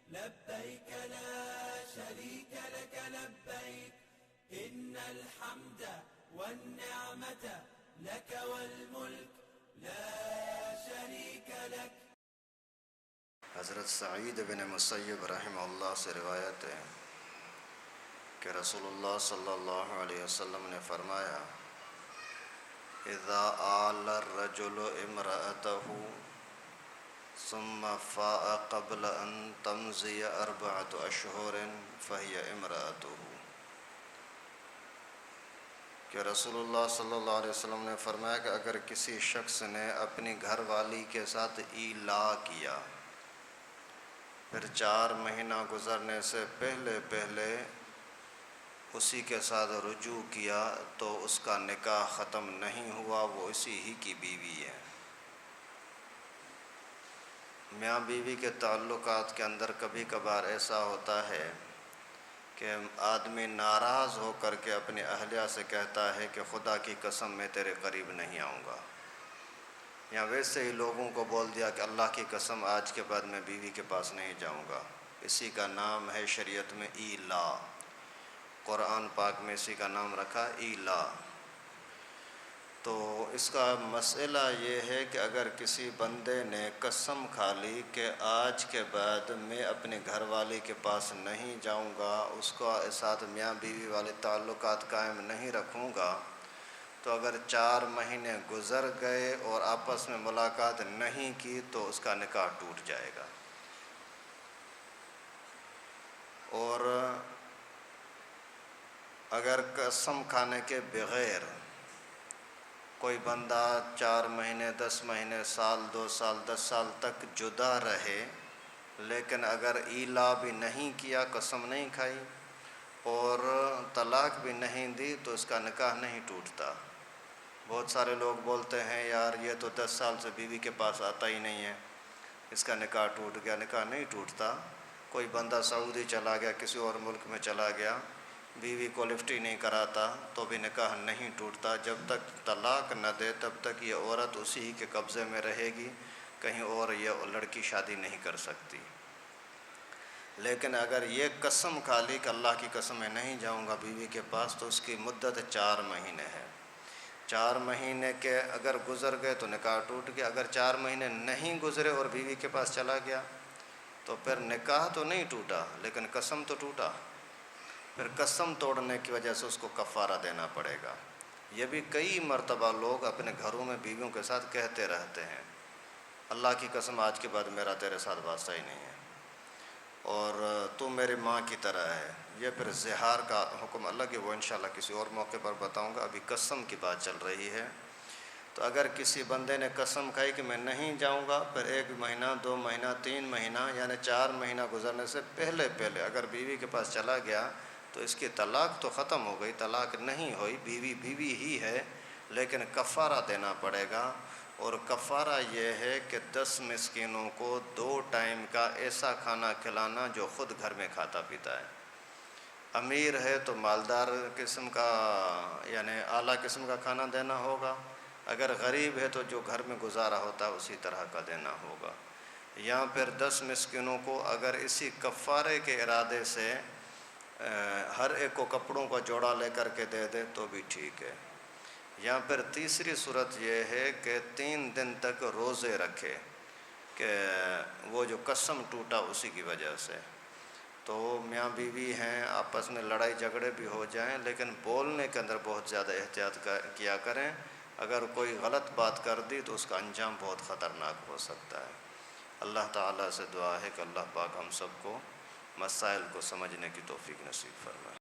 لبيك لا شريك لك لبيك إن الحمد والنعمة لك والملك لا شريك لك۔ حضرت سعید بن مسیب رحمہ اللہ سے روایت ہے کہ رسول اللہ صلی اللہ علیہ وسلم نے فرمایا، اذا آل الرجل امرأته ثم فاء قبل ان تمضی 4 اشہر فہی امرأته، کہ رسول اللہ صلی اللہ علیہ وسلم نے فرمایا کہ اگر کسی شخص نے اپنی گھر والی کے ساتھ ایلا کیا، پھر 4 مہینہ گزرنے سے پہلے اسی کے ساتھ رجوع کیا تو اس کا نکاح ختم نہیں ہوا، وہ اسی ہی کی بیوی ہے۔ میاں بیوی کے تعلقات کے اندر کبھی کبھار ایسا ہوتا ہے کہ آدمی ناراض ہو کر کے اپنی اہلیہ سے کہتا ہے کہ خدا کی قسم میں تیرے قریب نہیں آؤں گا، یا ویسے ہی لوگوں کو بول دیا کہ اللہ کی قسم آج کے بعد میں بیوی کے پاس نہیں جاؤں گا۔ اسی کا نام ہے شریعت میں ایلا، قرآن پاک میں اسی کا نام رکھا ایلا۔ تو اس کا مسئلہ یہ ہے کہ اگر کسی بندے نے قسم کھا لی کہ آج کے بعد میں اپنے گھر والی کے پاس نہیں جاؤں گا، اس کو ساتھ میاں بیوی والے تعلقات قائم نہیں رکھوں گا، تو اگر 4 مہینے گزر گئے اور آپس میں ملاقات نہیں کی تو اس کا نکاح ٹوٹ جائے گا۔ اور اگر قسم کھانے کے بغیر کوئی بندہ 4 مہینے 10 مہینے سال 2 سال 10 سال تک جدا رہے، لیکن اگر ایلا بھی نہیں کیا، قسم نہیں کھائی اور طلاق بھی نہیں دی تو اس کا نکاح نہیں ٹوٹتا۔ بہت سارے لوگ بولتے ہیں یار یہ تو 10 سال سے بیوی کے پاس آتا ہی نہیں ہے، اس کا نکاح ٹوٹ گیا۔ نکاح نہیں ٹوٹتا۔ کوئی بندہ سعودی چلا گیا، کسی اور ملک میں چلا گیا، بیوی کو لفٹ ہی نہیں کراتا تو بھی نکاح نہیں ٹوٹتا۔ جب تک طلاق نہ دے تب تک یہ عورت اسی کے قبضے میں رہے گی، کہیں اور یہ لڑکی شادی نہیں کر سکتی۔ لیکن اگر یہ قسم کھا لی کہ اللہ کی قسم میں نہیں جاؤں گا بیوی کے پاس، تو اس کی مدت 4 مہینے ہے۔ 4 مہینے کے اگر گزر گئے تو نکاح ٹوٹ گیا۔ اگر 4 مہینے نہیں گزرے اور بیوی کے پاس چلا گیا تو پھر نکاح تو نہیں ٹوٹا لیکن قسم تو ٹوٹا۔ پھر قسم توڑنے کی وجہ سے اس کو کفارہ دینا پڑے گا۔ یہ بھی کئی مرتبہ لوگ اپنے گھروں میں بیویوں کے ساتھ کہتے رہتے ہیں، اللہ کی قسم آج کے بعد میرا تیرے ساتھ واسطہ ہی نہیں ہے، اور تو میری ماں کی طرح ہے۔ یہ پھر زہار کا حکم الگ ہے، وہ انشاءاللہ کسی اور موقع پر بتاؤں گا، ابھی قسم کی بات چل رہی ہے۔ تو اگر کسی بندے نے قسم کھائی کہ میں نہیں جاؤں گا، پھر 1 مہینہ 2 مہینہ 3 مہینہ یعنی 4 مہینہ گزرنے سے پہلے اگر بیوی کے پاس چلا گیا تو اس کی طلاق تو ختم ہو گئی، طلاق نہیں ہوئی، بیوی بیوی ہی ہے، لیکن کفارہ دینا پڑے گا۔ اور کفارہ یہ ہے کہ 10 مسکینوں کو 2 ٹائم کا ایسا کھانا کھلانا جو خود گھر میں کھاتا پیتا ہے۔ امیر ہے تو مالدار قسم کا یعنی اعلیٰ قسم کا کھانا دینا ہوگا، اگر غریب ہے تو جو گھر میں گزارا ہوتا ہے اسی طرح کا دینا ہوگا۔ یا پھر 10 مسکینوں کو اگر اسی کفارے کے ارادے سے ہر ایک کو کپڑوں کا جوڑا لے کر کے دے دے تو بھی ٹھیک ہے۔ یا پھر تیسری صورت یہ ہے کہ 3 دن تک روزے رکھے کہ وہ جو قسم ٹوٹا اسی کی وجہ سے۔ تو میاں بیوی ہیں، آپس میں لڑائی جھگڑے بھی ہو جائیں لیکن بولنے کے اندر بہت زیادہ احتیاط کیا کریں۔ اگر کوئی غلط بات کر دی تو اس کا انجام بہت خطرناک ہو سکتا ہے۔ اللہ تعالیٰ سے دعا ہے کہ اللہ پاک ہم سب کو مسائل کو سمجھنے کی توفیق نصیب فرمائے۔